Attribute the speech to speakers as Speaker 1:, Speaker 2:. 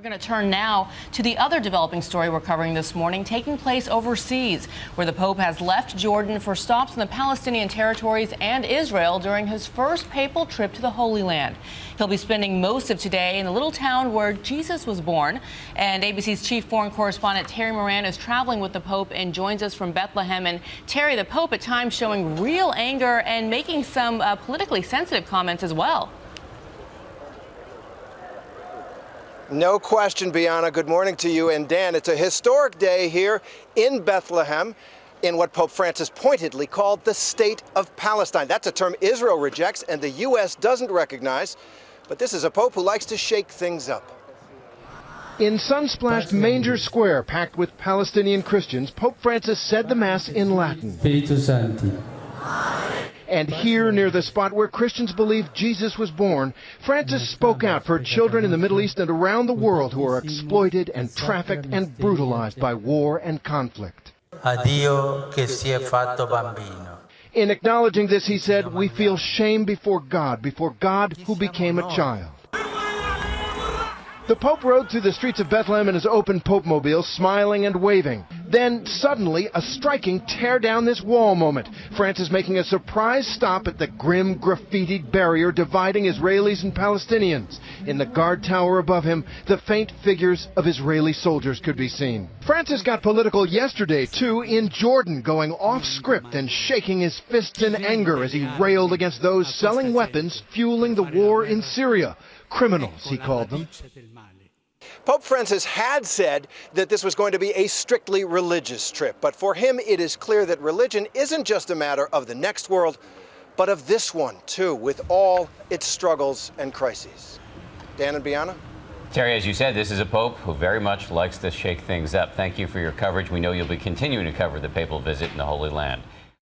Speaker 1: We're going to turn now to the other developing story we're covering this morning, taking place overseas, where the Pope has left Jordan for stops in the Palestinian territories and Israel during his first papal trip to the Holy Land. He'll be spending most of today in the little town where Jesus was born. And ABC's chief foreign correspondent Terry Moran is traveling with the Pope and joins us from Bethlehem. And Terry, the Pope at times showing real anger and making some politically sensitive comments as well.
Speaker 2: No question, Bianna. Good morning to you. And Dan, it's a historic day here in Bethlehem in what Pope Francis pointedly called the State of Palestine. That's a term Israel rejects and the U.S. doesn't recognize. But this is a Pope who likes to shake things up.
Speaker 3: In sun-splashed Manger Square, packed with Palestinian Christians, Pope Francis said the Mass in Latin.
Speaker 4: Spiritus Sancti.
Speaker 3: And here, near the spot where Christians believe Jesus was born, Francis spoke out for children in the Middle East and around the world who are exploited and trafficked and brutalized by war and conflict.
Speaker 4: A Dio che si è fatto bambino.
Speaker 3: In acknowledging this, he said, we feel shame before God who became a child. The Pope rode through the streets of Bethlehem in his open Pope-mobile, smiling and waving. Then, suddenly, a striking tear down this wall moment. Francis making a surprise stop at the grim, graffitied barrier dividing Israelis and Palestinians. In the guard tower above him, the faint figures of Israeli soldiers could be seen. Francis got political yesterday, too, in Jordan, going off script and shaking his fists in anger as he railed against those selling weapons fueling the war in Syria. Criminals, he called them.
Speaker 2: Pope Francis had said that this was going to be a strictly religious trip, but for him it is clear that religion isn't just a matter of the next world, but of this one, too, with all its struggles and crises. Dan and Bianna?
Speaker 5: Terry, as you said, this is a Pope who very much likes to shake things up. Thank you for your coverage. We know you'll be continuing to cover the papal visit in the Holy Land.